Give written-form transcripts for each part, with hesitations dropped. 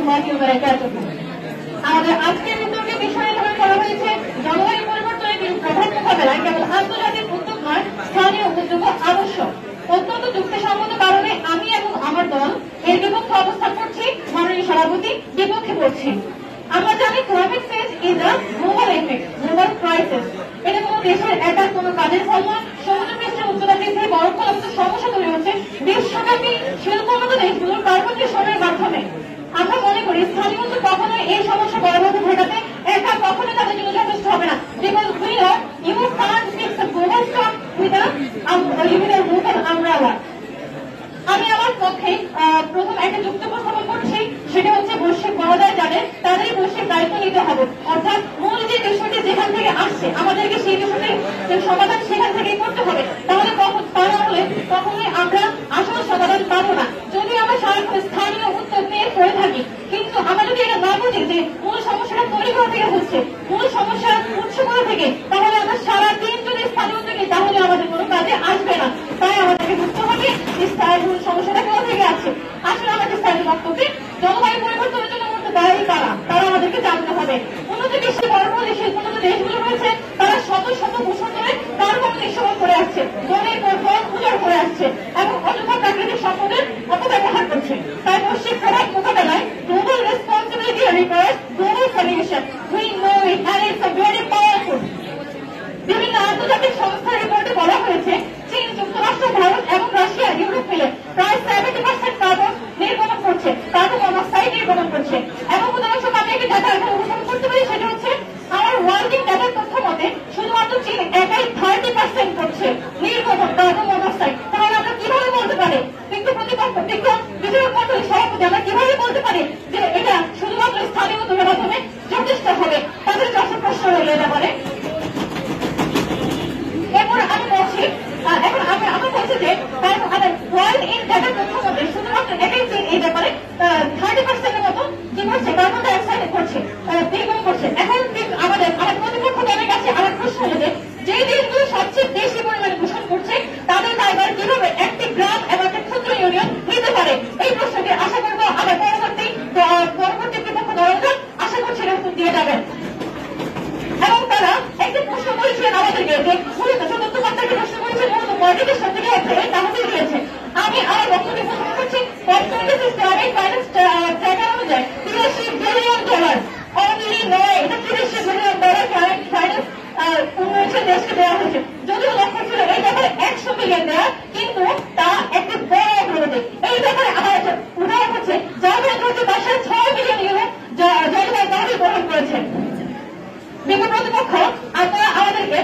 warahmatullahi wabarakatuh. আমাদের আজকের উদ্যোগের বিষয় নির্ধারণ করা হয়েছে জলবায়ু পরিবর্তনের প্রভাব মোকাবেলায় কেবল আন্তর্জাতিক উদ্যোগ নয়, স্থানীয় উদ্যোগও আবশ্যক। অত্যন্ত যুক্তিসঙ্গত কারণে আমি এবং আমার দল এর বিপক্ষে অবস্থান করছি, মাননীয় সভাপতি বিপক্ষে করছি। আমরা জানি climate change is a global effect, global crisis. এটা কোনো দেশের একার কোনো কাজের ফল নয়। সমুদ্র পৃষ্ঠের উচ্চতা বৃদ্ধি, বরফজনিত সমস্যা তৈরি হচ্ছে বিশ্বব্যাপী শিল্পোন্নত দেশগুলোর কার্বন নিঃসরণের মাধ্যমে। আমরা মনে করি স্থানীয় উদ্যোগ কখনোই এই সমস্যা বড়ভাবে ঘটাতে একা কখনোই তাদের জন্য যথেষ্ট হবে না। Because we are you can't fix the global storm with a global umbrella. আমি আমার পক্ষে প্রথম একটা যুক্তি উপস্থাপন করছি, সেটা হচ্ছে বৈশ্বিক মহোদয় যাদের তাদের বৈশ্বিক দায়িত্ব নিতে হবে। অর্থাৎ মূল যে বিষয়টি যেখান থেকে আসছে আমাদেরকে সেই বিষয়টির সমাধান সেখান থেকেই করতে হবে। তাহলে তা না হলে কখনোই আমরা আসল সমাধান পাবো না। যদি আমরা সারাক্ষণ স্থানীয় উদ্যোগ নিয়ে করে থাকি, কিন্তু আমরা যদি এটা না বুঝি যে মূল সমস্যাটা তৈরি করা থেকে হচ্ছে, মূল সমস্যার উৎস করা থেকে, তাহলে আমরা সারাদিন যদি স্থানীয় উদ্যোগ নিই তাহলে আমাদের কোনো কাজে আসবে না। তাই আমাদেরকে বুঝতে হবে মূল সমস্যাটা কোথা থেকে আছে। আসলে আমাদের স্থানীয় বক্তব্যে জলবায়ু পরিবর্তনের জন্য মূলত দায়ী কারা, তারা আমাদেরকে জানতে হবে। উন্নত বিশ্বের বড় বড় উন্নত দেশগুলো রয়েছে, তারা শত শত বছর ধরে কার্বন নিঃসরণ করে আসছে, বনের পর বন উজাড় করে আসছে এবং অযথা প্রাকৃতিক সম্পদের অপব্যবহার করছে। তাই বৈশ্বিক প্রভাব মোকাবেলায় global responsibility requires global solution. We know it and it's very powerful. বিভিন্ন আন্তর্জাতিক সংস্থার রিপোর্টে বলা হয়েছে চীন, যুক্তরাষ্ট্র, ভারত এবং রাশিয়া ইউরোপ মিলে প্রায় 70% কার্বন নির্গমন করছে, কার্বন মনোক্সাইড নির্গমন করছে। এবং উদাহরণস্বরূপ আমি একটি ডাটা এখানে উপস্থাপন করতে পারি, সেটা হচ্ছে আমার ওয়ার্ল্ডিং ডাটার তথ্য মতে শুধুমাত্র চীন একাই 30% করছে নির্গমন কার্বন মনোক্সাইড। তাহলে আমরা কিভাবে বলতে পারি, বিজ্ঞান বিচারক মন্ডলীর সভাপতি, আমরা কিভাবে বলতে পারি যে এটা শুধুমাত্র স্থানীয় উদ্যোগের মাধ্যমে যথেষ্ট হবে? তাদের কাছে প্রশ্ন রইল এটা বলে। এরপর আমি বলছি, এখন আমরা বলছি যে ওয়ার্ল্ড ইন ডাটার তথ্য মতে শুধুমাত্র একাই চীন এই ব্যাপারে 30% মতো কি করছে, কার্বন ডাইঅক্সাইড করছে, নির্গমন করছে। এখন আমাদের প্রতিপক্ষ দলের কাছে আমার প্রশ্ন হলো যে দেশগুলো সবচেয়ে বেশি পরিমাণে দূষণ করছে তাদের দায়ভার কিভাবে একটি গ্রাম এবং একটা ক্ষুদ্র ইউনিয়ন নিতে পারে? এই প্রশ্নটি আশা করবো আমার পরবর্তী বিপক্ষ দলজন আশা করছি উত্তর দিয়ে যাবেন। এবং তারা একটি প্রশ্ন করেছিলেন আমাদেরকে যে মূলত চতুর্থ মাত্রাকে প্রশ্ন করেছেন মূলত মর্গেজের সব থেকে তাহলে দিয়েছে। আমি আমার বক্তব্য প্রশ্ন করছি ফাইন্যান্স ট্র্যাকার অনুযায়ী $83 বিলিয়ন অনলি নয়, এটা $83 বিলিয়ন ফাইন্যান্স উন্নয়নশীল দেশকে দেওয়া হয়েছে। যদিও লক্ষ্য ছিল এই ব্যাপারে 100 বিলিয়ন দেওয়া, কিন্তু তা একটি বড় অগ্রগতি। এই ব্যাপারে আমার উদাহরণ হচ্ছে জার্মানি কর্তৃপক্ষ 6 বিলিয়ন ইউরো জলবায়ু তহবিল গ্রহণ করেছে। প্রতিপক্ষ আপনারা আমাদেরকে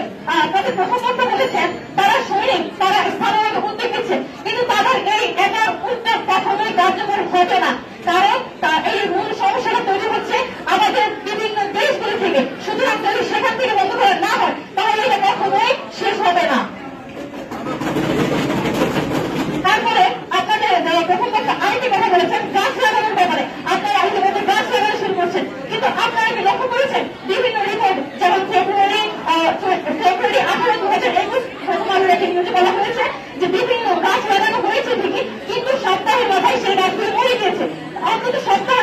প্রথম বক্তা বলেছেন তারা সৈনিক, তারা স্থানীয় উদ্যোগ দিচ্ছে, কিন্তু তাদের এই একার উদ্যোগ কখনোই কার্যকর হবে না। কারণ এই মূল সমস্যাটা তৈরি হচ্ছে আমাদের বিভিন্ন দেশগুলি থেকে। সুতরাং যদি সেখান থেকে বন্ধ করা না হয় তাহলে এটা কখনোই শেষ হবে না। তারপরে আপনাদের প্রথম বক্তা আরেকটি কথা বলেছেন গাছ লাগানোর ব্যাপারে। আপনারা ইতিমধ্যে গাছ লাগানো শুরু করছেন, কিন্তু আপনারা কি লক্ষ্য করেছেন বিভিন্ন রিপোর্ট, যেমন ফেব্রুয়ারি 18, 2021 প্রথম আলোর একটি নিউজে বলা হয়েছে যে বিভিন্ন গাছ লাগানো হয়েছে ঠিকই, কিন্তু সপ্তাহের মাথায় সেই গাছগুলি মরে গিয়েছে। অন্তত সপ্তাহ